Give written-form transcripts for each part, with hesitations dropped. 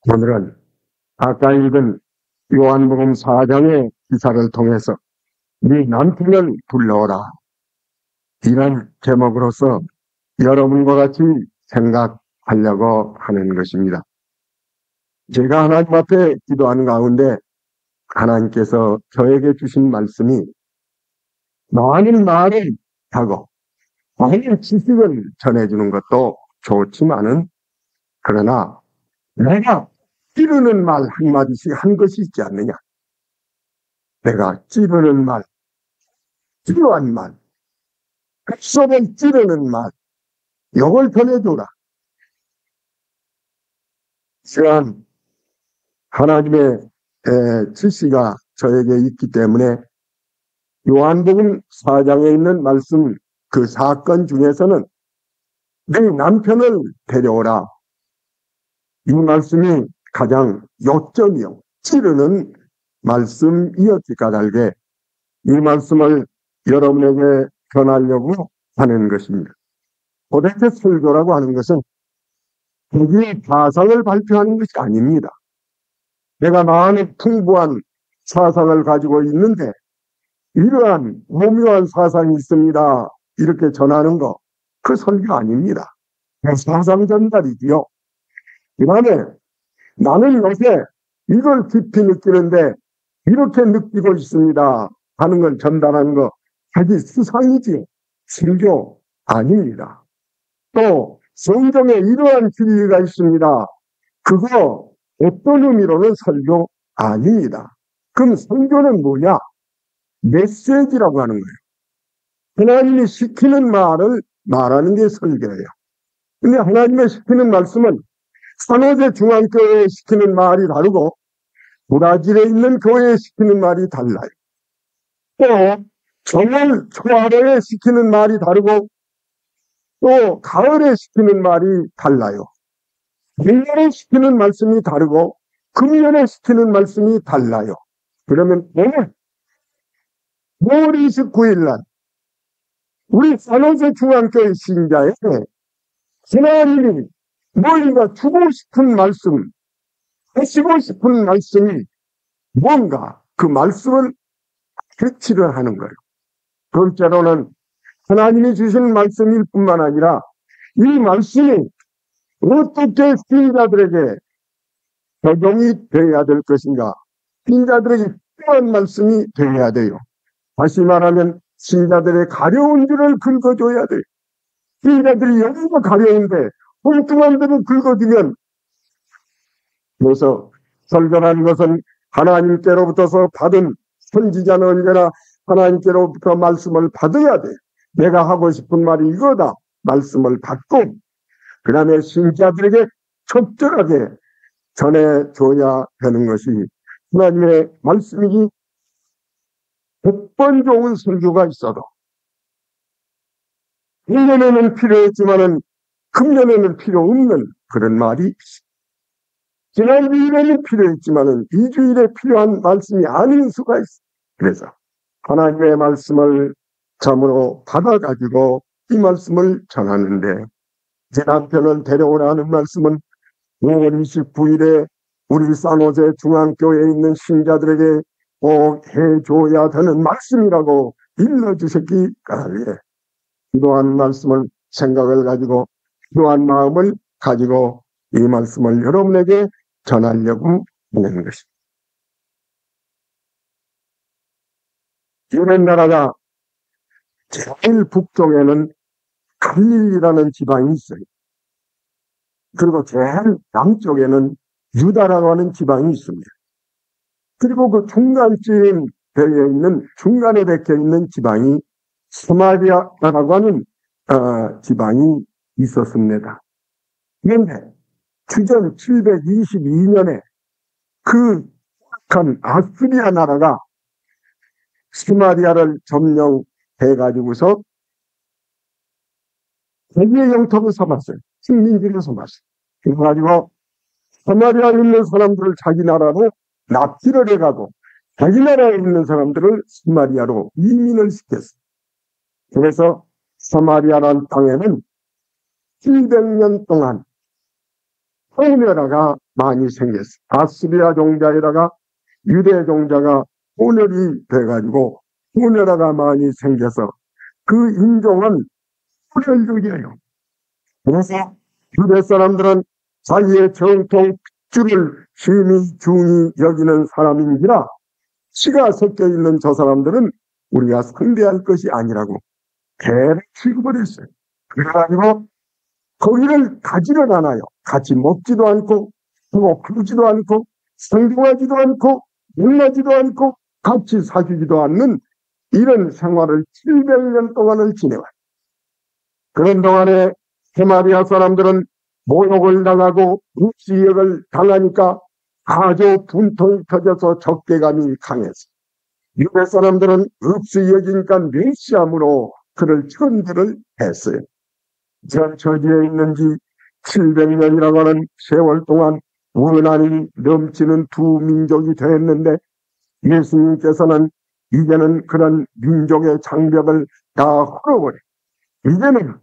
오늘은 아까 읽은 요한복음 4장의 기사를 통해서 네 남편을 불러오라, 이런 제목으로서 여러분과 같이 생각하려고 하는 것입니다. 제가 하나님 앞에 기도하는 가운데 하나님께서 저에게 주신 말씀이, 많은 말을 하고 많은 지식을 전해주는 것도 좋지만은, 그러나 내가 찌르는 말 한마디씩 한 것이 있지 않느냐. 내가 찌르는 말, 필요한 말, 속을 찌르는 말, 이걸 전해줘라. 이러한 하나님의 지시가 저에게 있기 때문에 요한복음 4장에 있는 말씀, 그 사건 중에서는 네 남편을 데려오라, 이 말씀이 가장 요점이요, 찌르는 말씀이었기 까닭에 이 말씀을 여러분에게 전하려고 하는 것입니다. 도대체 설교라고 하는 것은 자기의 사상을 발표하는 것이 아닙니다. 내가 많은 풍부한 사상을 가지고 있는데 이러한 오묘한 사상이 있습니다, 이렇게 전하는 거, 그 설교 아닙니다. 그 사상 전달이지요. 그 다음에 나는 요새 이걸 깊이 느끼는데 이렇게 느끼고 있습니다 하는 걸 전달하는 거, 자기 수상이지요. 설교 아닙니다. 또 성경에 이러한 진리가 있습니다, 그거 어떤 의미로는 설교 아닙니다. 그럼 설교는 뭐냐? 메시지라고 하는 거예요. 하나님이 시키는 말을 말하는 게 설교예요. 근데 하나님의 시키는 말씀은 산호제 중앙교회에 시키는 말이 다르고 브라질에 있는 교회에 시키는 말이 달라요. 또 정월 초하루에 시키는 말이 다르고 또 가을에 시키는 말이 달라요. 백년에 시키는 말씀이 다르고 금년에 시키는 말씀이 달라요. 그러면 오늘 5월 29일 날 우리 산호제 중앙교회 신자에 하나님이 너희가 주고 싶은 말씀, 하시고 싶은 말씀이 뭔가, 그 말씀을 캐치를 하는 거예요. 둘째로는 하나님이 주신 말씀일 뿐만 아니라 이 말씀이 어떻게 신자들에게 적용이 되어야 될 것인가, 신자들에게 필요한 말씀이 되어야 돼요. 다시 말하면 신자들의 가려운 줄을 긁어줘야 돼요. 신자들이 여기가 가려운데 엉뚱한 데를 긁어주면, 그래서 설교라는 것은 하나님께로부터서 받은, 선지자는 언제나 하나님께로부터 말씀을 받아야 돼. 내가 하고 싶은 말이 이거다, 말씀을 받고 그 다음에 신자들에게 적절하게 전해줘야 되는 것이 하나님의 말씀이기, 100번 좋은 설교가 있어도 1년에는 필요했지만은 금년에는 필요 없는 그런 말이, 지난 2일에는 필요했지만은 2주일에 필요한 말씀이 아닌 수가 있어. 그래서 하나님의 말씀을 참으로 받아가지고 이 말씀을 전하는데, 제 남편을 데려오라는 말씀은 5월 29일에 우리 산호제 중앙교회에 있는 신자들에게 꼭 해줘야 되는 말씀이라고 일러주셨기 까닭에 기도한 말씀을, 생각을 가지고 기도한 마음을 가지고 이 말씀을 여러분에게 전하려고 하는 것입니다. 이런 나라가 제일 북쪽에는 갈릴리라는 지방이 있어요. 그리고 제일 남쪽에는 유다라고 하는 지방이 있습니다. 그리고 그 중간쯤 되어 있는, 중간에 박혀 있는 지방이 사마리아라고 하는 지방이 있었습니다. 그런데 주전 722년에 그 한 아스리아 나라가 스마리아를 점령해가지고서 자기의 영토를 삼았어요. 식민지를 삼았어요. 그래가지고 사마리아에 있는 사람들을 자기 나라로 납치를 해가고 자기 나라에 있는 사람들을 스마리아로 이민을 시켰어요. 그래서 사마리아라는 땅에는 700년 동안 혼혈아가 많이 생겼어. 아스리아 종자에다가 유대 종자가 혼혈이 돼가지고 혼혈아가 많이 생겨서 그 인종은 혼혈족이에요. 그래서 유대 사람들은 자기의 정통 핏줄을 심히 중히 여기는 사람인지라 씨가 섞여 있는 저 사람들은 우리가 상대할 것이 아니라고 대를 취급을 했어요. 그래가지고 거기를 가지를 않아요. 같이 먹지도 않고 부르지도 않고 상종하지도 않고 만나지도 않고 같이 사귀지도 않는 이런 생활을 700년 동안을 지내와요. 그런 동안에 세마리아 사람들은 모욕을 당하고 묵시역을 당하니까 아주 분통이 터져서 적대감이 강했어요. 유대 사람들은 읍수 여기니까 멸시함으로 그를 천대를 했어요. 전 처지에 있는지 700년이라고 하는 세월 동안 원한이 넘치는 두 민족이 되었는데 예수님께서는 이제는 그런 민족의 장벽을 다 헐어버려. 이제는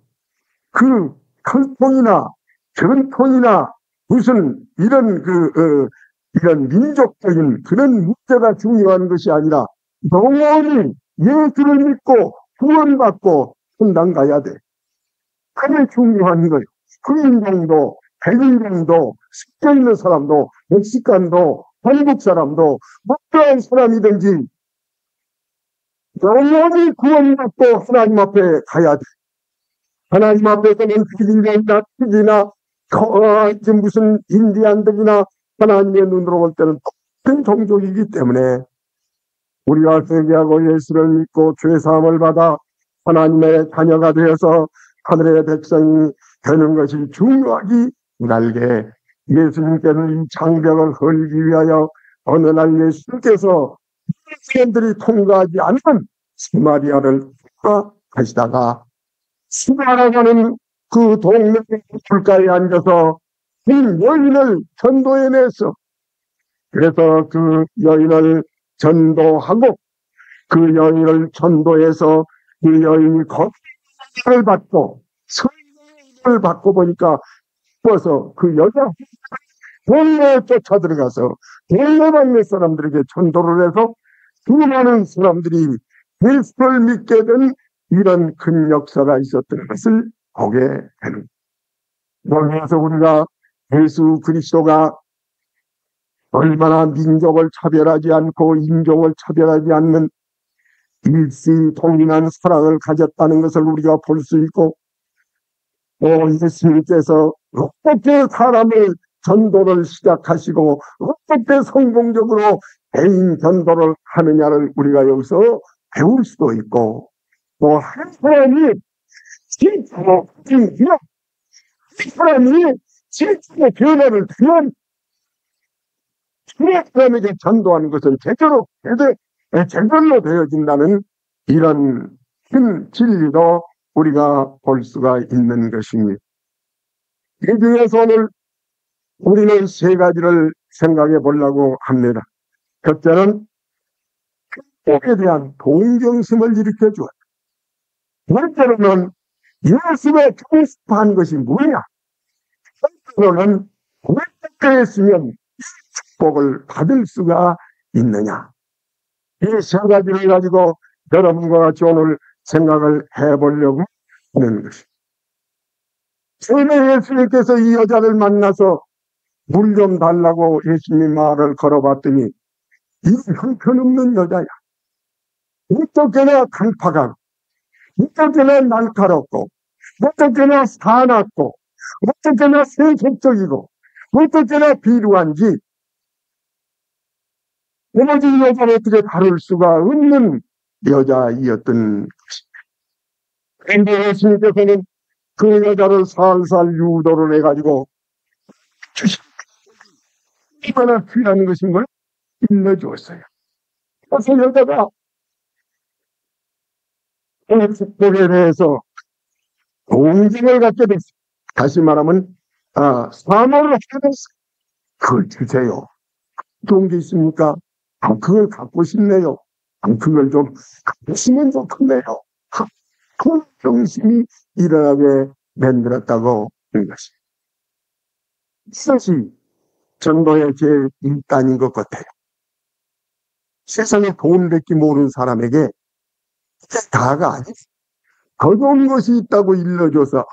그 혈통이나 전통이나 무슨 이런 민족적인 그런 문제가 중요한 것이 아니라 영원히 예수를 믿고 구원받고 천당 가야 돼. 그게 중요한 거예요. 흑인종도, 백인종도, 섞여 있는 사람도, 멕시칸도, 한국 사람도, 어떠한 사람이든지 영원히 구원받고 하나님 앞에 가야 돼. 하나님 앞에서는 흑인종이나 흑이나 무슨 인디안들이나 하나님의 눈으로 볼 때는 똑같은 종족이기 때문에 우리가 회개하고 예수를 믿고 죄사함을 받아 하나님의 자녀가 되어서 하늘의 백성이 되는 것이 중요하기 날게 예수님께는 이 장벽을 헐기 위하여 어느 날 예수님께서 사람들이 통과하지 않는 스마리아를 통과하시다가 수바라가는 그 동네 불가에 앉아서 한 여인을 전도해내서 그래서 그 여인을 전도하고 그 여인을 전도해서 그 여인이 거듭을 받고 성령을 받고 보니까 싶어서 그 여자 동네에 쫓아 들어가서 동네방네 사람들에게 전도를 해서 수많은 사람들이 예수를 믿게 된 이런 큰 역사가 있었던 것을 보게 되는 여기에서 우리가 예수 그리스도가 얼마나 민족을 차별하지 않고 인종을 차별하지 않는 일시동일한 사랑을 가졌다는 것을 우리가 볼 수 있고 또 예수님께서 어떻게 사람을 전도를 시작하시고 어떻게 성공적으로 개인 전도를 하느냐를 우리가 여기서 배울 수도 있고 또 한 사람이 진짜로 사람이 진짜로 변화를 주면 그 사람에게 전도하는 것은 제대로 되어진다는 이런 큰 진리도 우리가 볼 수가 있는 것입니다. 이 중에서 오늘 우리는 세 가지를 생각해 보려고 합니다. 첫째는 복에 대한 동정심을 일으켜주어요. 둘째로는 예수가 주고 싶어 하는 것이 뭐냐? 첫째로는 어떻게 했으면 축복을 받을 수가 있느냐? 이 세 가지를 가지고 여러분과 같이 오늘 생각을 해보려고 하는 것입니다. 처음에 예수님께서 이 여자를 만나서 물 좀 달라고 예수님 말을 걸어봤더니 이 형편없는 여자야. 어떻게나 강팍하고 어떻게나 날카롭고 어떻게나 사납고 어떻게나 세속적이고 어떻게나 비루한지 나머지 여자를 어떻게 다룰 수가 없는 여자이었던 것입니다. 그런데 예수님께서는 그 여자를 살살 유도를 해가지고 얼마나 귀한 것인 걸 일러주었어요. 그래서 여자가 그 축복에 대해서 동정을 갖게 됐어요. 다시 말하면 사모를 갖게 됐어요. 그걸 주세요. 좋은 게 있습니까? 그걸 갖고 싶네요. 그걸 좀 갖으면 좋겠네요. 그 정신이 일어나게 만들었다고 하는 것입니다. 이것이 전도의 제일 일단인 것 같아요. 세상에 돈밖에 모르는 사람에게 이게 다가 아니지. 더 좋은 것이 있다고 일러줘서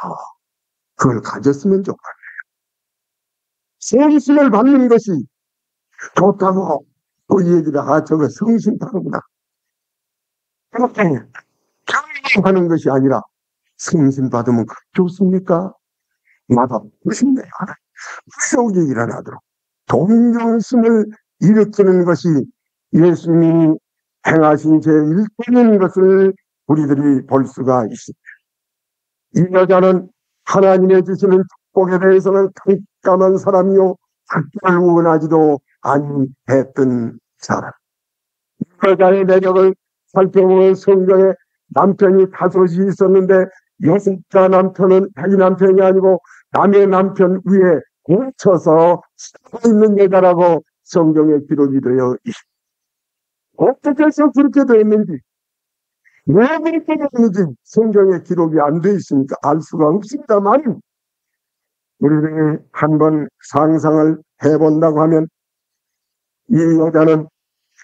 그걸 가졌으면 좋겠어요. 성신을 받는 것이 좋다고 그 얘기를 저거 성신파구나. 그렇게 경험하는 것이 아니라 성신 받으면 좋습니까? 맛없으신데요. 후속이 일어나도록 동정심을 일으키는 것이 예수님이 행하신 제1번인 것을 우리들이 볼 수가 있습니다. 이 여자는 하나님의 주시는 축복에 대해서는 깜깜한 사람이요 학교를 원하지도 아니했던 사람. 이 여자의 매력을 살펴보면 성경에 남편이 5이 있었는데 6자 남편은 자기 남편이 아니고 남의 남편 위에 꽂혀서 살고 있는 여자라고 성경에 기록이 되어 있습니다. 어떻게 해서 그렇게 되었는지, 왜 그렇게 되었는지 성경에 기록이 안 되어 있으니까 알 수가 없습니다만, 우리들이 한번 상상을 해본다고 하면 이 여자는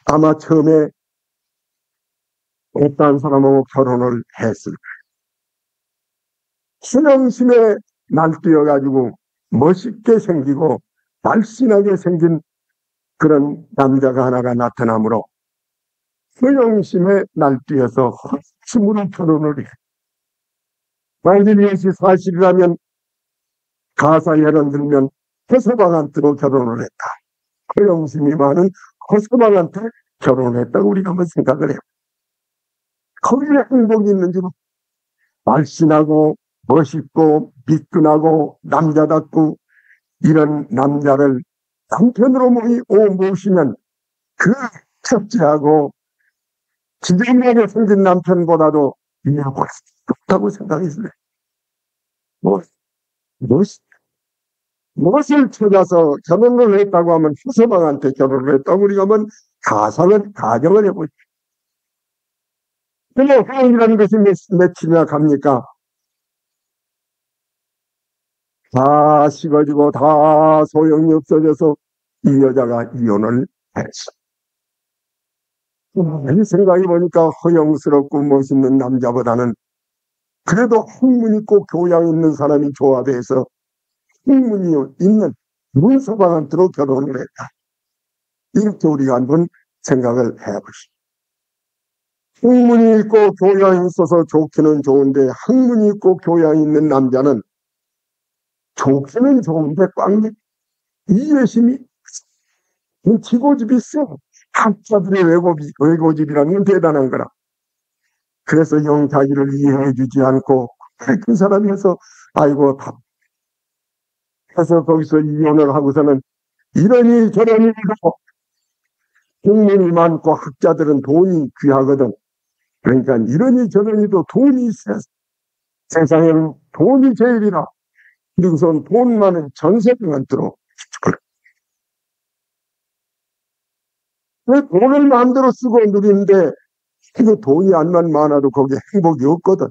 아마 처음에 어떤 사람하고 결혼을 했을 거예요. 신앙심에 날뛰어가지고 멋있게 생기고 날씬하게 생긴 그런 남자가 하나가 나타나므로 신앙심에 날뛰어서 헛심으로 결혼을 해. 만약 이것이 사실이라면 가사 예를 들면 허서방한테로 결혼을 했다. 허영심이 많은 허서방한테 결혼을 했다고 우리가 한번 생각을 해요. 거기에 행복이 있는지 날씬하고 멋있고 미끈하고 남자답고 이런 남자를 남편으로 모시면 그 첫째하고 기존하게 생긴 남편보다도 이해하고 좋다고 생각했어요. 무엇을 찾아서 결혼을 했다고 하면 후서방한테 결혼을 했다고 우리가 한번 가정을 해보죠. 근데 후원이라는 것이 며칠이나 갑니까? 다 식어지고 다 소용이 없어져서 이 여자가 이혼을 했어. 생각해보니까 허영스럽고 멋있는 남자보다는 그래도 학문 있고 교양 있는 사람이 조합해서 학문이 있는 문서방한테로 결혼을 했다. 이렇게 우리가 한번 생각을 해보시죠. 학문이 있고 교양이 있어서 좋기는 좋은데 학문이 있고 교양이 있는 남자는 좋기는 좋은데 꽝 이해심이 기고집이 세. 학자들의 외고집이라는 건 대단한 거라. 그래서 자기를 이해해 주지 않고 그 사람이 해서 아이고 해서 거기서 이혼을 하고서는 이러니 저러니 공문이 많고 학자들은 돈이 귀하거든. 그러니까 이러니 저러니도 돈이 있어야 세상에는 돈이 제일이라. 그리고선 돈 많은 전세금만 들어. 왜 돈을 마음대로 쓰고 누리는데 그 돈이 안만 많아도 거기에 행복이 없거든.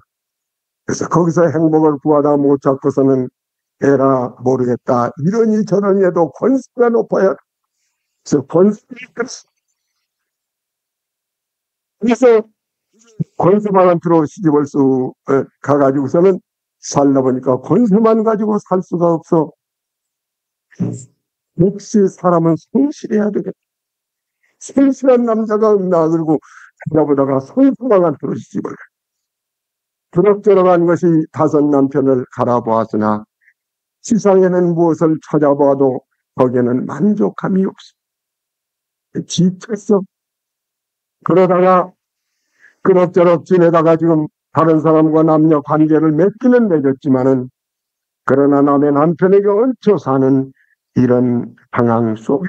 그래서 거기서 행복을 구하다 못 찾고서는 에라 모르겠다. 이러니 저러니 해도 권세가 높아야. 그래서 권세가 있겠어. 그래서 권세만한테로 시집을 가가지고서는 살다 보니까 권세만 가지고 살 수가 없어. 역시 사람은 성실해야 되겠다. 성실한 남자가 없나. 그리고 찾아보다가 성수방한테로 시집을 가. 그럭저럭한 것이 5 남편을 갈아보았으나 세상에는 무엇을 찾아봐도 거기에는 만족함이 없어. 지쳤어. 그러다가 그럭저럭 지내다가 지금 다른 사람과 남녀 관계를 맺기는 맺었지만은 그러나 남의 남편에게 얹혀 사는 이런 상황 속에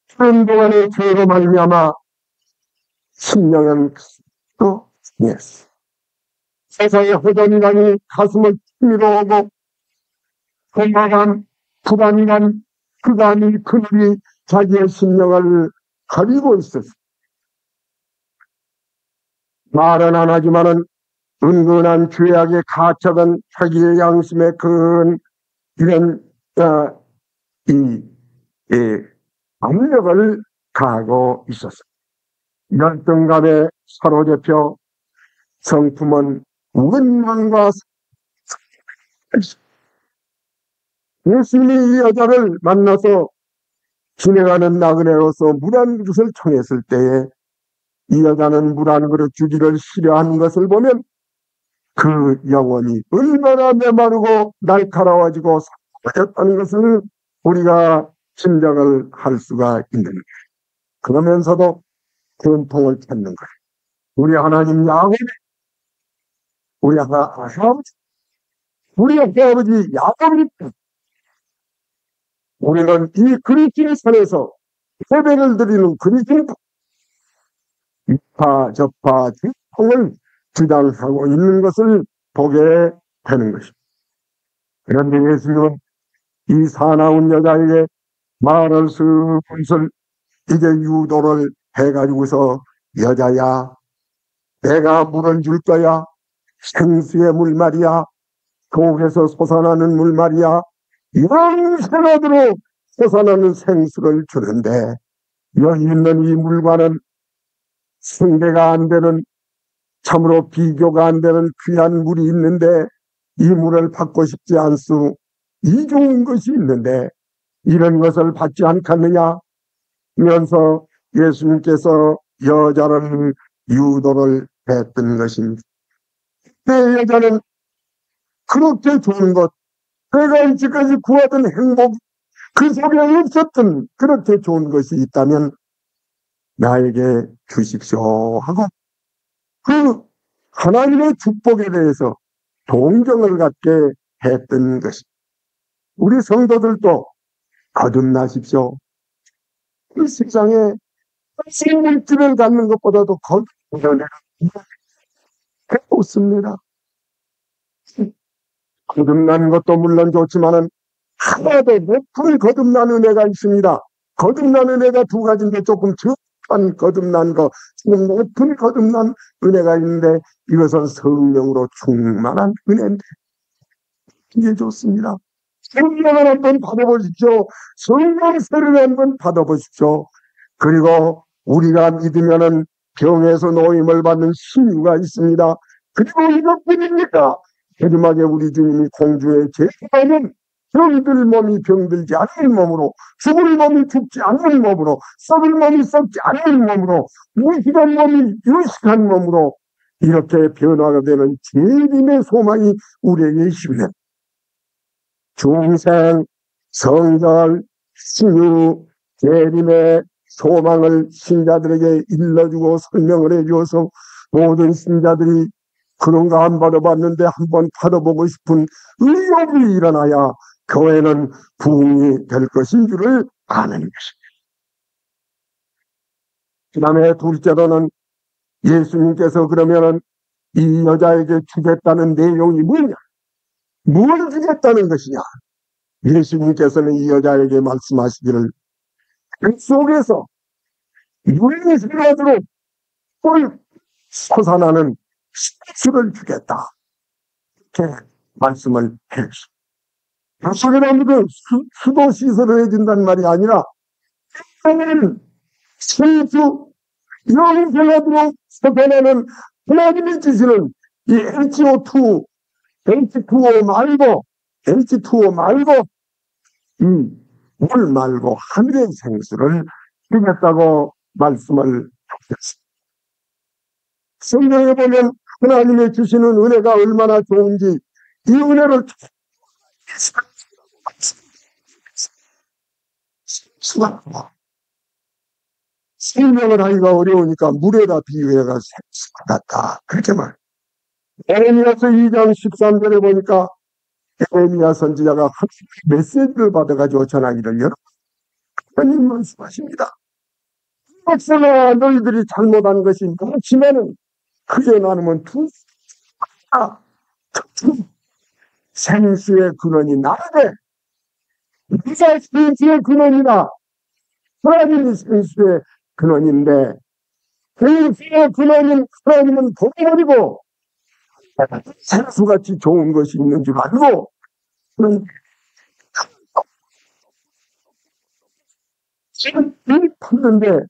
추운 동안의 죄로 말미암아 심령은 또 상했어. 세상의 허전이라니 가슴을 치밀어 오고 험악한 불안이란 그간이 그늘이 자기의 심령을 가리고 있었어. 말은 안 하지만은 은근한 죄악에 갇혀간 자기의 양심에 큰 이런 이 압력을 가하고 있었습니다. 열등감에 사로잡혀 성품은 원망과 예수님이 이 여자를 만나서 지내가는 나그네로서 물 한 그릇을 청했을 때에 이 여자는 물 한 그릇 주기를 싫어하는 것을 보면 그 영혼이 얼마나 메마르고 날카로워지고 사라졌다는 것을 우리가 짐작을 할 수가 있는 거예요. 그러면서도 근통을 찾는 거예요. 우리 하나님 야곱이, 우리 아버지 야곱이, 우리는 이 그리스도의 산에서 예배를 드리는 그리스도 이파 저파 진통을 주장하고 있는 것을 보게 되는 것입니다. 그런데 예수님은 이 사나운 여자에게 말을 슬슬 이제 유도를 해가지고서 여자야, 내가 물을 줄 거야. 생수의 물 말이야. 속에서 솟아나는 물 말이야. 영생하도록 솟아나는 생수를 주는데 여기 있는 이 물과는 상대가 안 되는, 참으로 비교가 안 되는 귀한 물이 있는데 이 물을 받고 싶지 않소. 이 좋은 것이 있는데 이런 것을 받지 않겠느냐 하면서 예수님께서 여자를 유도를 했던 것입니다. 그때 여자는 그렇게 좋은 것, 내가 이제까지 구하던 행복, 그 속에 없었던 그렇게 좋은 것이 있다면 나에게 주십시오 하고 그 하나님의 축복에 대해서 동정을 갖게 했던 것입니다. 우리 성도들도 거듭나십시오. 이 세상에 생물질을 갖는 것보다도 거듭나는 배웠습니다. 거듭나는 것도 물론 좋지만은 하나도 높은 거듭난 은혜가 있습니다. 거듭난 은혜가 두 가지인데 조금 적은 거듭난 거, 조금 높은 거듭난 은혜가 있는데 이것은 성령으로 충만한 은혜인데 이게 좋습니다. 성령을 한번 받아보십시오. 성령 세례를 한번 받아보십시오. 그리고 우리가 믿으면은 병에서 노임을 받는 신유가 있습니다. 그리고 이것뿐입니까? 마지막에 우리 주님이 공주의 제사는 병들 몸이 병들지 않는 몸으로, 죽을 몸이 죽지 않는 몸으로, 썩을 몸이 썩지 않는 몸으로, 무식한 몸이 유식한 몸으로 이렇게 변화가 되는 재림의 소망이 우리에게 있습니다. 중생, 성결, 신유, 재림의 소망을 신자들에게 일러주고 설명을 해주어서 모든 신자들이 그런 거 안 받아봤는데 한번 받아보고 싶은 의욕이 일어나야 교회는 부흥이 될 것인 줄을 아는 것입니다. 그 다음에 둘째로는 예수님께서 그러면은 이 여자에게 주겠다는 내용이 뭐냐? 뭘 주겠다는 것이냐? 예수님께서는 이 여자에게 말씀하시기를 그 속에서 유일생하도록 꿀 솟아나는 식수를 주겠다. 이렇게 말씀을 해주십니다. 무슨 그 수도 시설을 해준다는 말이 아니라 생수, 영생하도록 솟아나는 하나님이 주시는 이 H2O 말고 물 말고 하늘의 생수를 주겠다고 말씀을 하셨습니다. 성경에 보면 하나님이 주시는 은혜가 얼마나 좋은지 이 은혜를 설명을 하기가 어려우니까 물에다 비유해가 생수 같다. 그렇게 말. 에레미야서 2장 13절에 보니까 에레미야 선지자가 메시지를 받아가지고 전하기를 여러분 말씀하십니다. 박사가 너희들이 잘못한 것이 많지만은 크게 나누면 생수의 근원이 나르되 네가 생수의 근원이라 하나님이 생수의 근원인데 생수의 근원인 하나님은 도리고 생수같이 좋은 것이 있는 줄 알고 지금 이 팠는데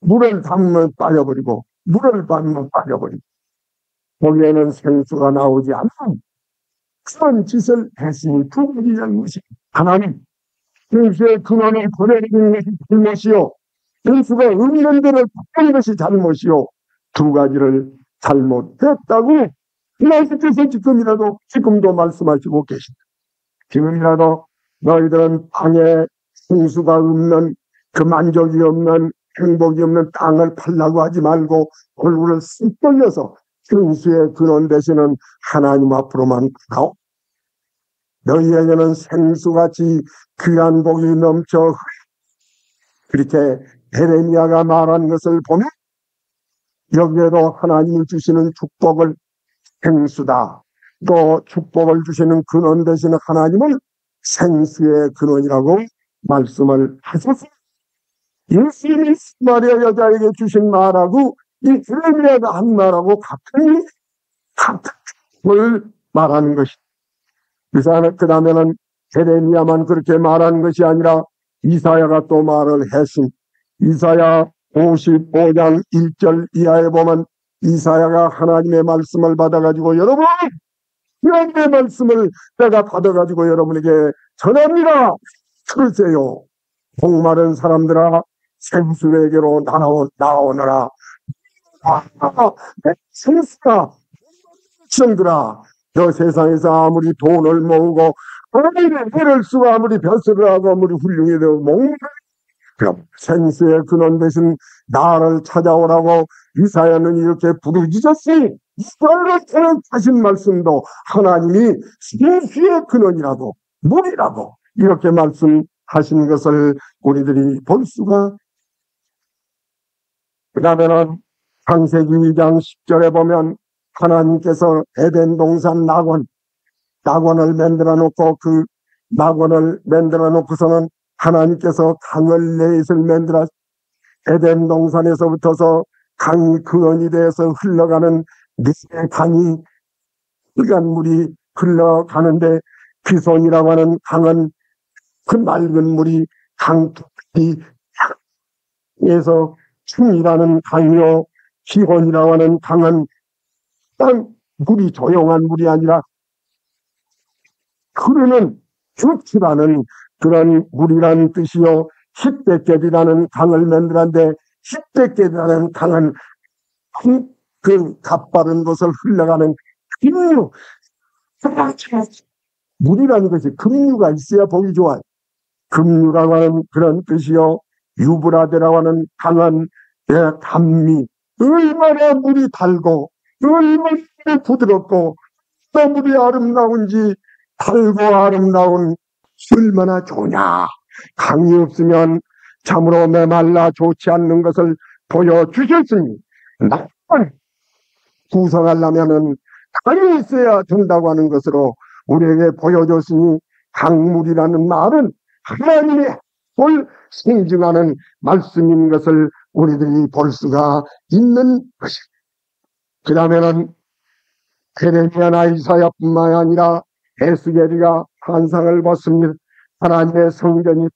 물을 담으면 빠져버리고 물을 받으면 빠져버리고 거기에는 생수가 나오지 않는 그런 짓을 했으니 두 가지 잘못이 하나님 생수의 근원을 버려버리는 것이 잘못이요 생수가 없는 데를 바꾸는 것이 잘못이요 두 가지를 잘못했다고 하나님께서 지금도 말씀하시고 계십니다. 지금이라도 너희들은 땅에 생수가 없는 그 만족이 없는 행복이 없는 땅을 팔라고 하지 말고 얼굴을 쓱 돌려서 생수의 근원 되시는 하나님 앞으로만 가오. 너희에게는 생수같이 귀한 복이 넘쳐. 그렇게 에레미야가 말한 것을 보면 여기에도 하나님이 주시는 축복을 생수다. 또 축복을 주시는 근원 되시는 하나님을 생수의 근원이라고 말씀을 하셨습니다. 예수님이 스마리아 여자에게 주신 말하고 이 에레미야가 한 말하고 같은 걸 말하는 것입니다. 그 다음에는 에레미야만 그렇게 말하는 것이 아니라 이사야가 또 말을 했습니다. 이사야 55장 1절 이하에 보면 이사야가 하나님의 말씀을 받아가지고 여러분 하나님의 말씀을 내가 받아가지고 여러분에게 전합니다. 들으세요. 목마른 사람들아 생수에게로 나오너라. 생수가 백성들아 너 세상에서 아무리 돈을 모으고 하나님의 해를 쓰고 아무리 벼슬을 하고 아무리 훌륭해도 목마른 그럼 생수의 근원 대신 나를 찾아오라고 이사야는 이렇게 부르짖었으니 이스라엘한테는 하신 말씀도 하나님이 생수의 근원이라고 물이라고 이렇게 말씀하신 것을 우리들이 볼 수가. 그 다음에는 창세기 2장 10절에 보면 하나님께서 에덴 동산 낙원을 만들어 놓고 그 낙원을 만들어 놓고서는 하나님께서 강을 넷을 만들어 에덴 동산에서부터서 강이 근원이 되어서 흘러가는 네 강이 빨간 물이 흘러가는데 피손이라고 하는 강은 그 맑은 물이 강에서 충이라는 강이요 기혼이라고 하는 강은 딱 물이 조용한 물이 아니라 흐르는 주치라는 그런 물이라는 뜻이요 십백계이라는 강을 만들었는데 십백계이라는 강은 그 값바른 곳을 흘러가는 급류 물이라는 것이 급류가 있어야 보기 좋아요. 급류라고 하는 그런 뜻이요 유브라데라고 하는 강은 단미 얼마나 물이 달고 얼마나 부드럽고 또 물이 아름다운지 달고 아름다운 얼마나 좋냐. 강이 없으면 참으로 메말라 좋지 않는 것을 보여주셨으니 낙원을 구성하려면은 강이 있어야 된다고 하는 것으로 우리에게 보여줬으니 강물이라는 말은 하나님의 볼 생증하는 말씀인 것을 우리들이 볼 수가 있는 것입니다. 그 다음에는 에레미야나 이사야뿐만 아니라 에스겔이가 환상을 봤습니다. 하나님의 성전이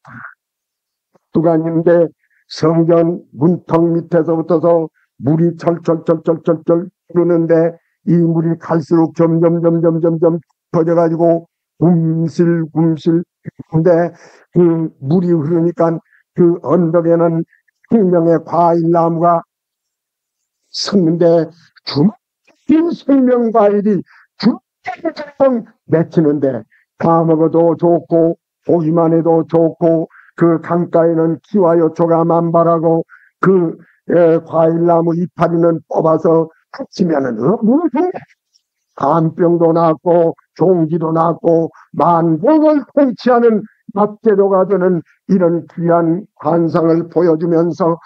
두간인데 성전 문턱 밑에서부터서 물이 철철철철철철 흐르는데 이 물이 갈수록 점점 퍼져가지고 kum실 근데 그 물이 흐르니까 그 언덕에는 생명의 과일나무가 섰는데 주먹진 생명과일이 주먹 맺히는데 다 먹어도 좋고 보기만 해도 좋고 그 강가에는 기와 요초가 만발하고 그 과일나무 이파리는 뽑아서 붙이면은 간병도 낫고 종기도 낫고 만국을 통치하는 막재료가 되는 이런 귀한 환상을 보여주면서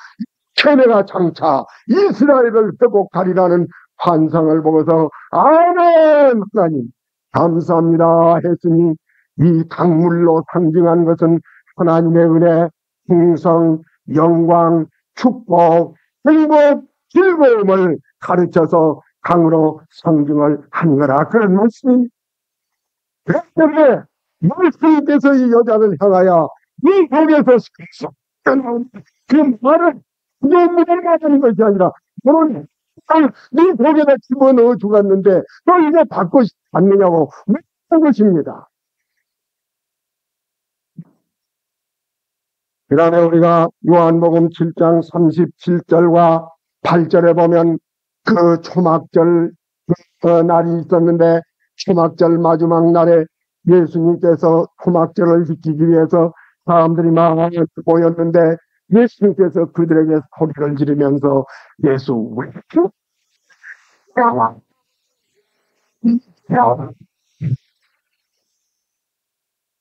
천혜가 장차 이스라엘을 회복하리라는 환상을 보고서 아멘 하나님 감사합니다 했으니 이 강물로 상징한 것은 하나님의 은혜, 풍성, 영광, 축복, 행복, 즐거움을 가르쳐서 강으로 성증을 한 거라. 그런 말씀이. 그렇기 때문에 예수님께서 이 여자를 향하여 이 복에서 그 말을 눈물을 가지는 것이 아니라 너는 네 복에다 집어넣어 주었는데 너 이제 받고 싶지 않느냐고 묻는 것입니다. 그 다음에 우리가 요한복음 7장 37절과 8절에 보면 그 초막절 날이 있었는데 초막절 마지막 날에 예수님께서 초막절을 지키기 위해서 사람들이 많이 모였는데 예수님께서 그들에게 소리를 지르면서 예수 왜 이렇게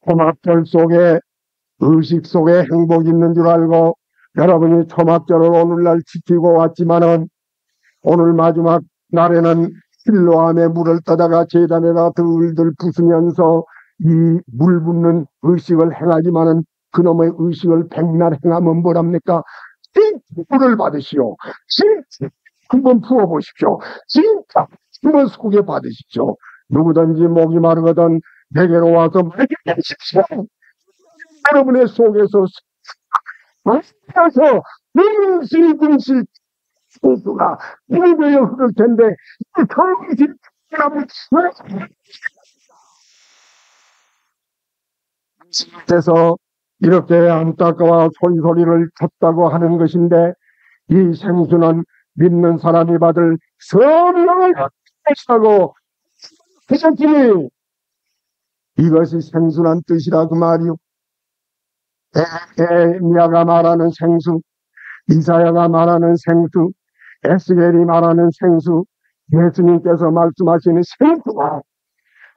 초막절 속에 의식 속에 행복이 있는 줄 알고 여러분이 초막절을 오늘날 지키고 왔지만은 오늘 마지막 날에는 실로암에 물을 떠다가 제단에다 들들 부수면서 이 물 붓는 의식을 행하지만은 그놈의 의식을 백날 행하면 뭐랍니까? 진짜를 받으시오. 진짜 한번 부어보십시오. 진짜 한번 소개 받으십시오. 누구든지 목이 마르거든 내게로 와서 말게 하십시오. 여러분의 속에서 마셔서 분실 소수가 이거에 흐를 텐데 이 더러운 그래서 이렇게 안타까워 소리를 쳤다고 하는 것인데 이 생수는 믿는 사람이 받을 성령을 뜻하고 하셨으니 이것이 생수란 뜻이라 그 말이요. 에미야가 말하는 생수, 이사야가 말하는 생수, 에스겔이 말하는 생수, 예수님께서 말씀하시는 생수가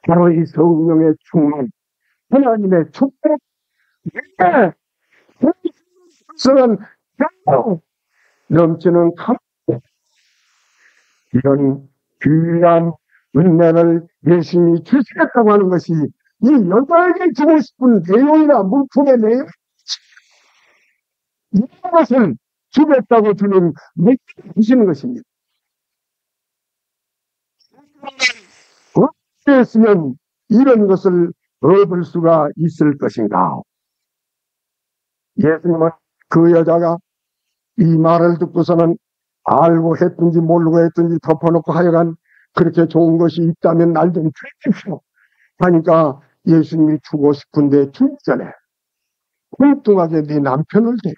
바로 이 성령의 충만, 하나님의 축복, 성은 넘치는 감, 이런 귀한 은혜를 예수님이 주시겠다고 하는 것이 이 여자에게 주고 싶은 내용이나 물품의 내용, 이것을 주겠다고 주는 주시는 것입니다. 어떻게 했으면 이런 것을 얻을 수가 있을 것인가? 예수님은 그 여자가 이 말을 듣고서는 알고 했든지 모르고 했든지 덮어놓고 하여간 그렇게 좋은 것이 있다면 날 좀 주십시오 하니까 예수님이 주고 싶은데 주기 전에 엉뚱하게 네 남편을 대요.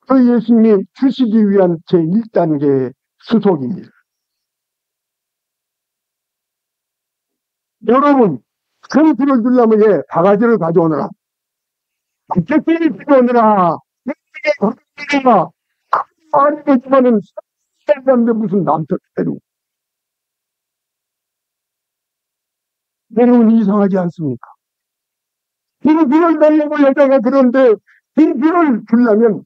그 예수님이 주시기 위한 제1단계의 수속입니다. 여러분, 생수를 주려면 예, 바가지를 가져오느라, 국제끼리 필요하느라, 아니겠지만은, 살는데 무슨 남편 때로. 여러분, 이상하지 않습니까? 빈비를 달라고 여자가 그런데, 빈비를 주려면,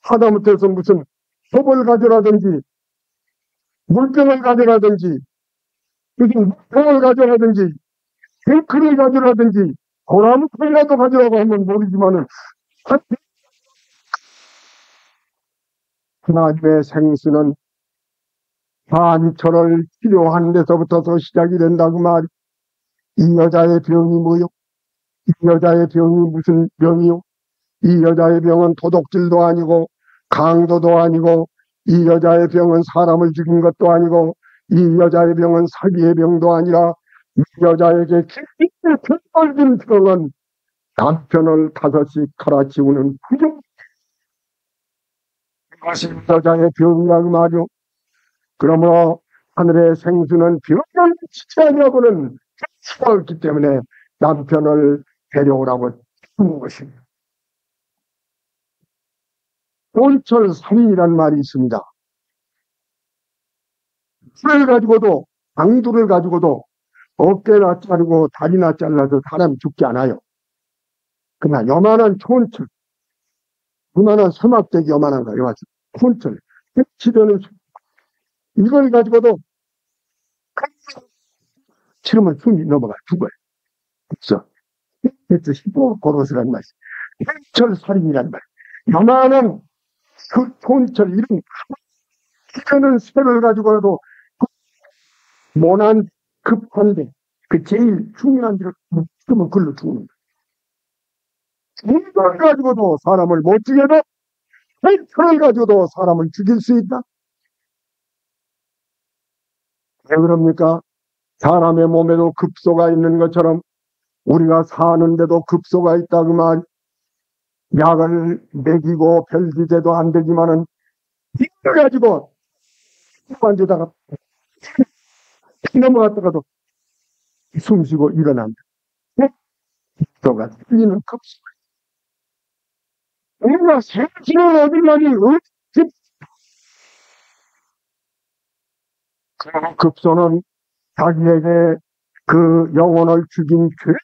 하다못해서 무슨 컵을 가져라든지, 물병을 가져라든지, 무슨 물병을 가져라든지, 탱크를 가져라든지, 고나무통이라도 가져라고 하면 모르지만은, 하나님의 생수는 한철을 치료하는 데서부터 시작이 된다고 말이. 이 여자의 병이 뭐요? 이 여자의 병이 무슨 병이요? 이 여자의 병은 도둑질도 아니고 강도도 아니고 이 여자의 병은 사람을 죽인 것도 아니고 이 여자의 병은 사기의 병도 아니라 이 여자에게 깊이 걸린 병은 남편을 5씩 갈아치우는 부정. 이것이 여자의 병이라고 말이요. 그러므로 하늘의 생수는 병을 지체하려고는 수가 없기 때문에 남편을 데려오라고 하는 것입니다. 꼴철살인이라는 말이 있습니다. 풀을 가지고도, 방두를 가지고도 어깨나 자르고 다리나 잘라서 사람이 죽지 않아요. 그러나 요만한 촌철, 요만한 서막대기 요만한 거, 요만한 촌철, 치료는 이걸 가지고도 치르면 숨이 넘어가 죽어요. 그래서 15 고로스라는 말이 촌철살인이라는 말. 요만한 그 촌철 이런 이거는 새를 가지고라도 그 모난 급한데 그 제일 중요한 일을 그러면 글로 죽는 거야. 이걸 가지고도 사람을 못 죽여도 헬터를 가지고도 사람을 죽일 수 있다. 왜 그럽니까? 사람의 몸에도 급소가 있는 것처럼 우리가 사는데도 급소가 있다 그 말. 약을 먹이고 별기제도 안 되지만은 이걸 가지고 만지다가 넘어갔다가도 숨쉬고 일어난다. 급소가 틀리는 급소. 우리가 생기는 어디까지 그 급소는 자기에게 그 영혼을 죽인 죄를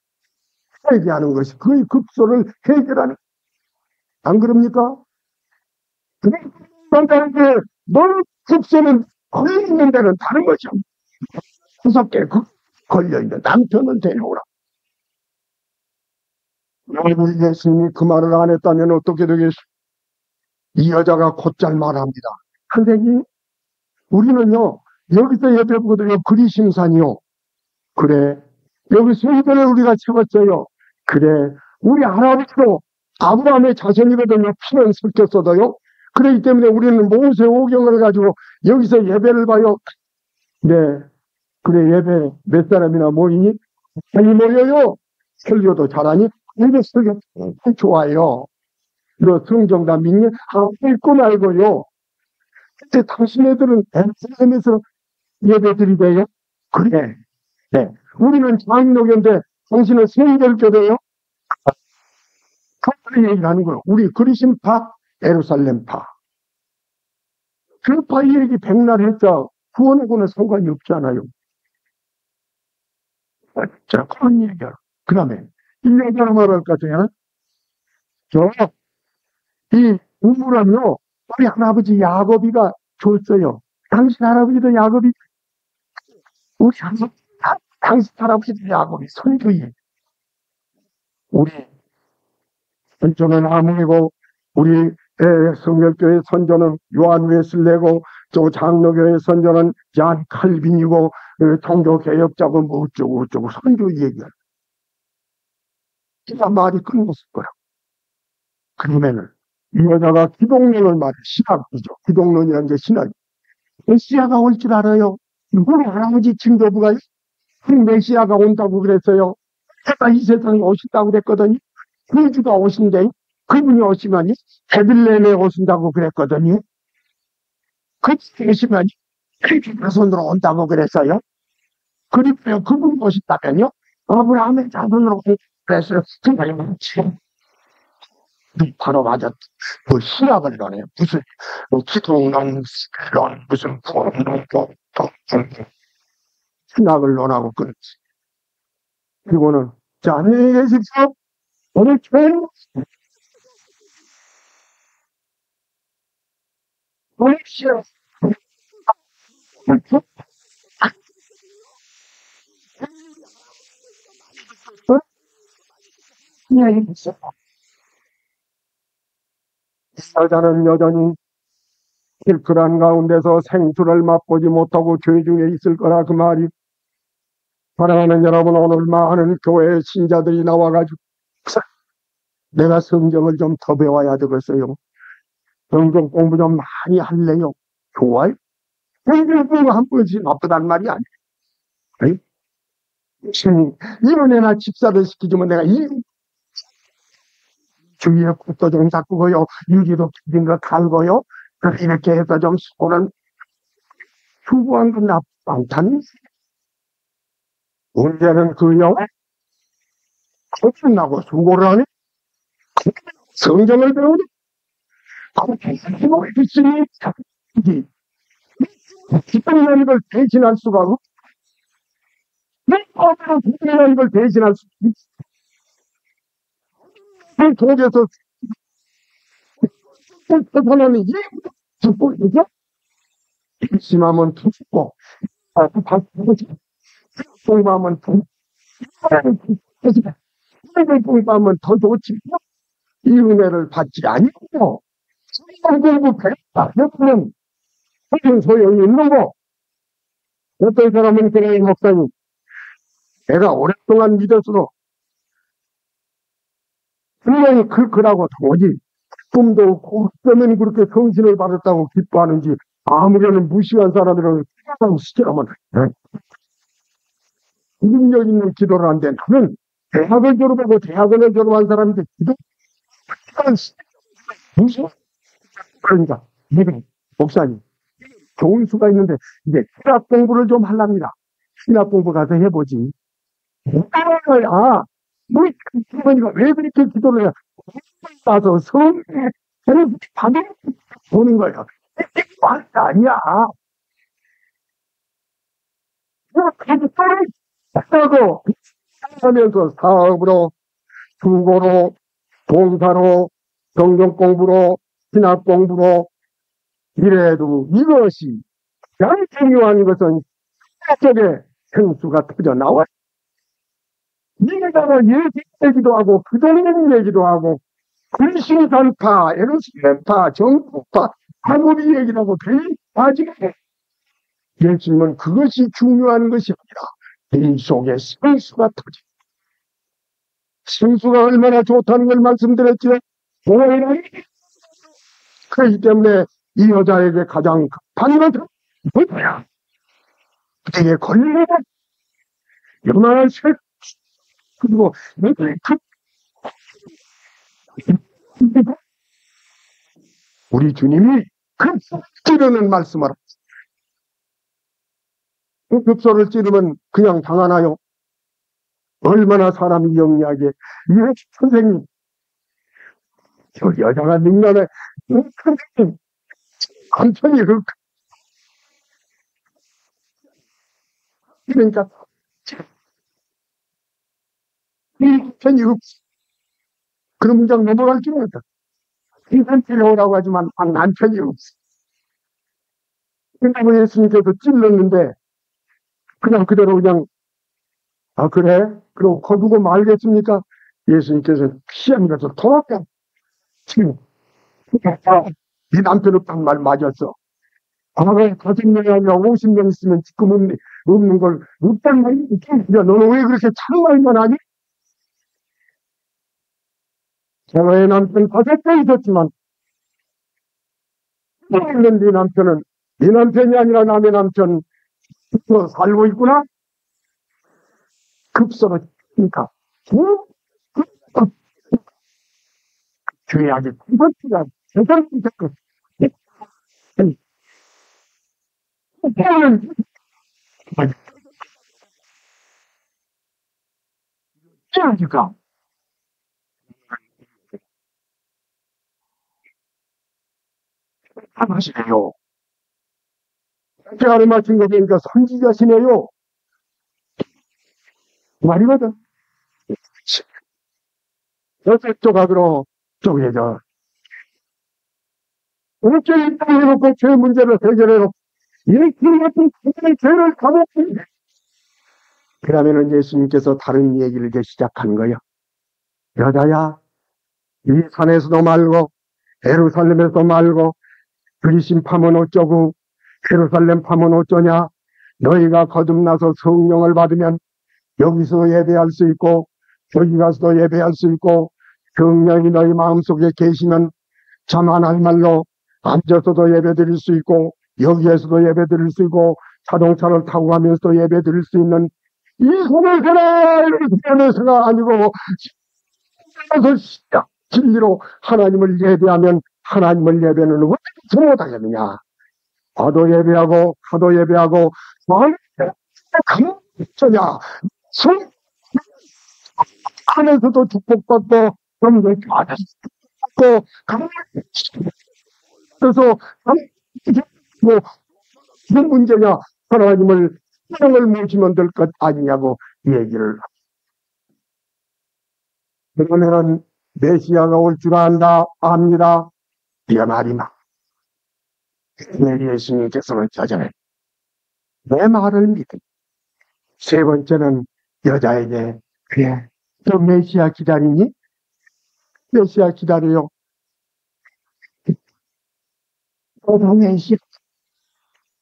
회개하는 것이 그의 급소를 해결하는 안 그럽니까? 그런데 너 급소는 걸려있는 데는 다른 거죠. 무섭게 걸려있는 남편을 데려오라. 만약 예수님이 그 말을 안 했다면 어떻게 되겠어? 이 여자가 곧잘 말합니다. 선생님, 우리는요, 여기서 예배 보거든요. 그리심산이요. 그래. 여기서 예배를 우리가 채웠어요. 그래. 우리 할아버지도 아브라함의 자손이거든요. 피는 섞였어도요. 그렇기 때문에 우리는 모세오경을 가지고 여기서 예배를 봐요. 네. 그래, 예배 몇 사람이나 모이니? 많이 모여요. 설교도 잘하니? 예배 설교 좋아요. 너 성경 다 믿니? 읽고 말고요. 근데 당신네들은 SNS에서 예배 드리대요? 그래. 네. 우리는 장로교인데 당신은 생결교대요? 그렇게 얘기를 하는 거예요. 우리 그리심파, 예루살렘파. 그 파 얘기 백날 했죠. 구원하고는 상관이 없잖아요. 자, 그런 얘기야. 그 다음에, 이 여자가 말할 것 같아요. 이 우물은요, 우리 할아버지 야곱이가 줬어요. 당신 할아버지도 야곱이, 우리 당신 할아버지도 야곱이 선주이. 우리 선조는 아무리고, 우리 성결교회 선조는 요한 웨슬레고, 또 장로교회 선조는 잔 칼빈이고, 종교개혁자고 뭐 어쩌고 선조 얘기야. 진짜 말이 끊었을 거야. 그러면은 이 여자가 기독론을 말해. 신학이죠. 기독론이라는 게 신학이. 메시아가 올 줄 알아요. 우리 할아버지 증조부가 메시아가 온다고 그랬어요. 제가 이 세상에 오신다고 그랬거든요. 구주가 오신대. 그분이 오시면 베들레헴에 오신다고 그랬거든요. 그분이 오시면 그 손으로 온다고 그랬어요. 그리고요, 그분이 오신다면요, 아브라함의 자손으로 그랬어요. 정말 바로 맞아. 뭐 신학을 논해. 무슨 뭐 기독론, 무슨 구원론, 신학을 논하고 끊지. 그리고는 자, 안녕히 계십시오. 오늘 교회는 오늘 시간 이야기 있어. 여자는 여전히 필크란 가운데서 생수를 맛보지 못하고 죄 중에 있을 거라 그 말이. 사랑하는 여러분, 오늘 많은 교회 신자들이 나와가지고 내가 성경을 좀 더 배워야 되겠어요. 성경 공부 좀 많이 할래요. 좋아요. 성경 공부 한 번씩 나쁘단 말이 아니에요. 이런 애나 집사를 시키지만 내가 이 주위에 꽃도 좀 닦고요. 유리도 긴 거 갈고요. 이렇게 해서 좀 손을 수고한 건 나쁘지 않다니. 문제는 그요. 거듭나고 수고를 하니 성경을 배우니 그렇게 있으니 기독이라는 걸 대신할 수가 없고 기독이라는 걸 대신할 수 없고 독에서 하나는 예부터 듣고 있죠. 심하면 더 죽고 공부하면 더 공부하면 더 좋지. 이 은혜를 받지 아니고 공부 배웠다. 해보면 무슨 소용이 있는 거? 어떤 사람은 그래, 목사님. 내가 오랫동안 믿었어도 분명히 그라고 도무지 꿈도 없고 어쩌면 그렇게 성신을 받았다고 기뻐하는지 아무려는 무시한 사람이라고 시켜하면 능력 있는 기도를 하는데 나는 대학을 졸업하고 대학원을 졸업한 사람인데 기도를 무시 그러니까 내가 목사님 좋은 수가 있는데 이제 신학 공부를 좀 하랍니다. 신학 공부 가서 해보지. 아, 우리 할머니가 왜 그렇게 기도를 해? 따서 성에 받을 보는 거야. 말이 아니야. 기도를 하고 하면서 사업으로, 주거로, 봉사로, 성경 공부로, 신학 공부로 이래도 이것이 가장 중요한 것은 속에 생수가 터져 나와. 네가 얘기도 하고 그동안 얘기도 하고 불신산파, 에르스파, 정부파 한국이 얘기를 하고 괜히 아직 예수님은 그것이 중요한 것이 아니라 이 속에 생수가 터져. 생수가 얼마나 좋다는 걸 말씀드렸지요. 그렇기 때문에 이 여자에게 가장 급한 것은 뭐야? 그에게 걸리는 요나의 색 그리고 우리 주님이 급소를 찌르는 말씀을 그 급소를 찌르면 그냥 당하나요? 얼마나 사람이 영리하게 이 선생님 저 여자가 능란해 선생님 남편이 그러니까 이 남편이 그런 문장 넘어갈 줄 알았다. 이 남편이 오라고 하지만 남편이 없어. 그러고 예수님께서 찔렀는데 그냥 그대로 그냥 아 그래? 그러고 거두고 말겠습니까? 예수님께서 피한 것을 도망가. 지금 이 남편 없다는 말 맞았어. 과거에 5명이 아니라 50명 있으면 지금 없는 걸 없다는 말이 야 너는 왜 그렇게 참말만 하니? 과거에 남편 5명 있었지만 네 남편은 네 남편이 아니라 남의 남편 살고 있구나? 급소로 그러니까 죄악이 kubonti가 대단히 됐고 죄악이가 하나시네요. 제가 말씀 거 보니까 선지자시네요. 말이거든. 저쪽 조각으로 쪼개져. 어째 땅 해놓고 죄 문제를 해결해놓고 이렇게 같은 죄를 감옥에 그러면은 예수님께서 다른 얘기를 이제 시작한 거예요. 여자야, 이 산에서도 말고 예루살렘에서도 말고 그리심 파면 어쩌고 예루살렘 파면 어쩌냐. 너희가 거듭나서 성령을 받으면 여기서 예배할 수 있고 저기 가서도 예배할 수 있고 성령이 너희 마음속에 계시면 참 하나님말로 앉아서도 예배드릴 수 있고 여기에서도 예배드릴 수 있고 자동차를 타고 가면서도 예배드릴 수 있는 이 손을 해라 이러면서가 아니고 진리로 하나님을 예배하면 하나님을 예배는 어떻게 못하겠느냐. 가도 예배하고 가도 예배하고 가만히냐 손 안에서도 축복받고 좀 받고 가만히 그래서 뭐 무슨 문제냐 하나님을 사랑을 모시면 될 것 아니냐고 얘기를 그러면은 메시아가 올 줄 안다 압니다. 이 말이나 예수님께서는 저전에 내 말을 믿음. 세 번째는 여자에게 그래 너 메시아 기다리니? 메시아 기다려요.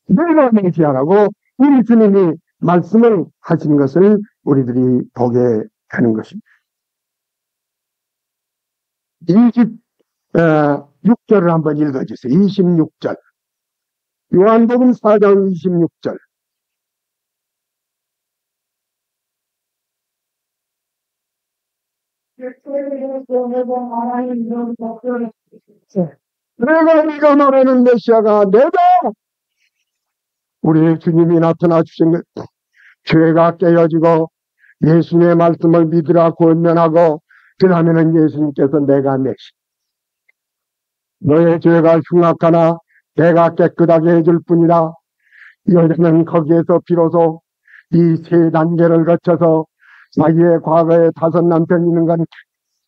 내가 메시아라고 우리 주님이 말씀을 하신 것을 우리들이 보게 되는 것입니다. 26절을 한번 읽어주세요. 26절. 요한복음 4장 26절. 내가 네가 말하는 메시아가 내가 우리 주님이 나타나 주신 것, 죄가 깨어지고 예수님의 말씀을 믿으라 권면하고 그 다음에는 예수님께서 내가 메시아, 너의 죄가 흉악하나 내가 깨끗하게 해줄 뿐이다. 여자는 거기에서 비로소 이 세 단계를 거쳐서 자기의 과거에 5 남편이 있는 건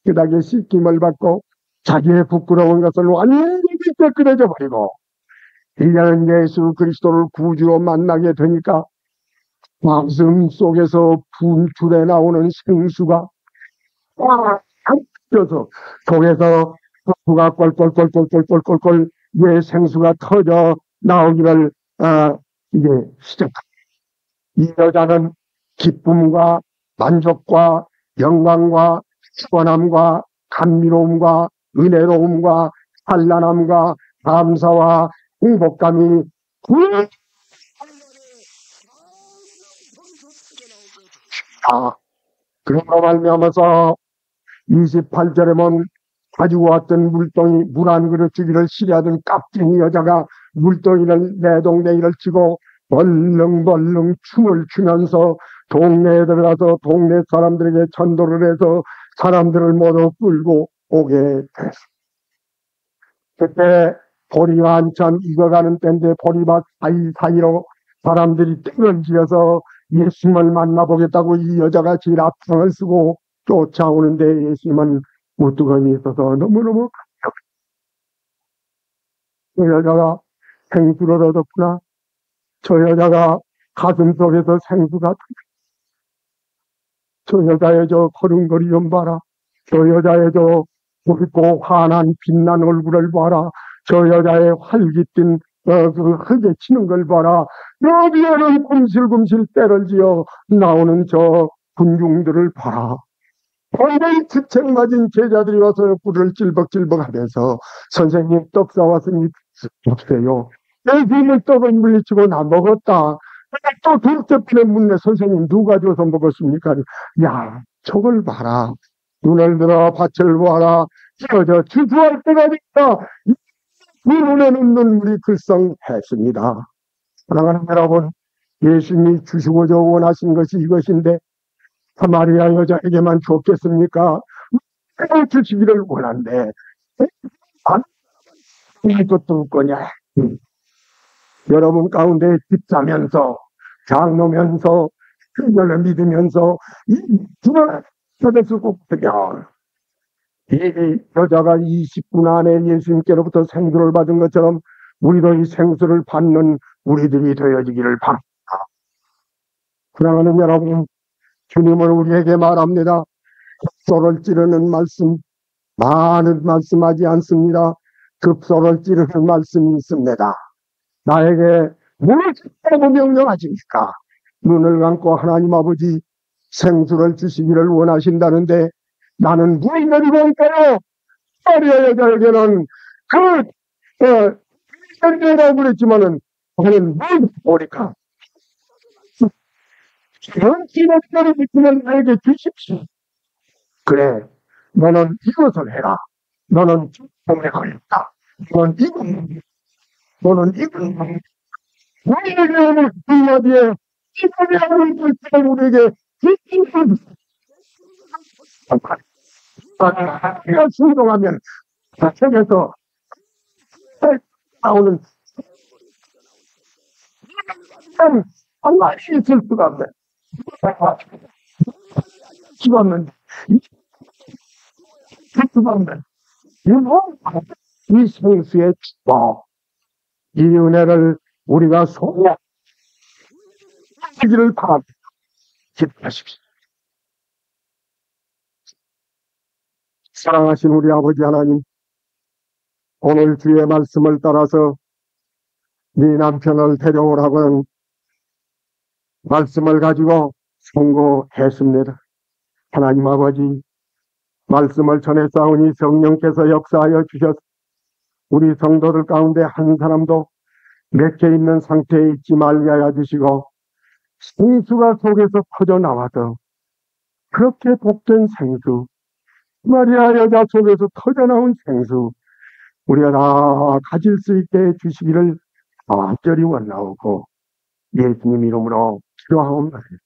깨끗하게 씻김을 받고 자기의 부끄러운 것을 완전히 깨끗해져 버리고 이제는 예수 그리스도를 구주로 만나게 되니까 가슴 속에서 분출해 나오는 생수가 꽉 껴서 속에서 부가 꼴꼴꼴꼴꼴꼴꼴꼴 왜 생수가 터져 나오기를 이제 시작합니다. 이 여자는 기쁨과 만족과 영광과 시원함과 감미로움과 은혜로움과 찬란함과 감사와 행복감이 그런가 말미암아서 28절에 보면 가지고 왔던 물동이 물 한 그릇 주기를 시리하던 깍쟁이 여자가 물동이를 내동댕이를 치고 벌렁벌렁 춤을 추면서 동네에 들어가서 동네 사람들에게 전도를 해서 사람들을 모두 끌고 오게 됐습니다. 그때 보리가 한참 익어가는 때인데 보리밭 사이사이로 사람들이 땡을 지어서 예수님을 만나보겠다고 이 여자가 제일 앞장을 쓰고 쫓아오는데 예수님은 무뚜껑이 있어서 너무너무 그 여자가 생수를 얻었구나. 저 여자가 가슴 속에서 생수가 저 여자의 저 걸음걸이 좀 봐라. 저 여자의 저 붉고 환한 빛난 얼굴을 봐라. 저 여자의 활기띤 그 흙에 치는 걸 봐라. 여기에는 kum실kum실 때를 지어 나오는 저 군중들을 봐라. 완전히 주책 맞은 제자들이 와서 뿔을 찔벅찔벅 하면서 선생님 떡 사왔으니 없어요. 예수님은 떡을 물리치고 나 먹었다. 또 둘째 편에 묻네. 선생님 누가 줘서 먹었습니까? 야 저걸 봐라. 눈을 들어 밭을 보아라. 저 주수할 때가 있다. 이 눈에는 눈물이 글썽했습니다. 사랑하는 여러분, 예수님이 주시고자 원하신 것이 이것인데 사마리아 여자에게만 줬겠습니까? 주시기를 원한대. 이것도 줄 거냐? 여러분 가운데 집 사면서 장노면서 그녀를 믿으면서 이 주를 받았을 것이면 이 여자가 20분 안에 예수님께로부터 생수를 받은 것처럼 우리도 이 생수를 받는 우리들이 되어지기를 바랍니다. 사랑하는 여러분, 주님은 우리에게 말합니다. 급소를 찌르는 말씀, 많은 말씀하지 않습니다. 급소를 찌르는 말씀이 있습니다. 나에게 무엇을 명령하십니까? 눈을 감고 하나님 아버지 생수를 주시기를 원하신다는데 나는 물이 내리고 있어요. 마리아 여자에게는 현재라고 그랬지만은 나는 뭘 모르니까 그런 기록들을 믿으면 나에게 주십시오. 그래, 너는 이것을 해라. 너는 몸에 걸렸다. 너는 이건 우리에게 오늘 한마디에 이거라는 글자를 우리에게 우리가 순종하면 자책에서 나오는 하나씩 있을 수가 없네. 죽었는데 죽었는데 이 생수의 축복, 이 은혜를 우리가 소유하기를 바랍니다. 기도하십시오. 사랑하신 우리 아버지 하나님, 오늘 주의 말씀을 따라서 네 남편을 데려오라고 말씀을 가지고 송고했습니다. 하나님 아버지, 말씀을 전했사오니 성령께서 역사하여 주셔서 우리 성도들 가운데 한 사람도 맥혀 있는 상태에 있지 말게 하여 주시고 생수가 속에서 터져나와서 그렇게 복된 생수, 마리아 여자 속에서 터져나온 생수 우리가 다 가질 수 있게 해주시기를 간절히 원하오고 예수님 이름으로 기도하옵나이다.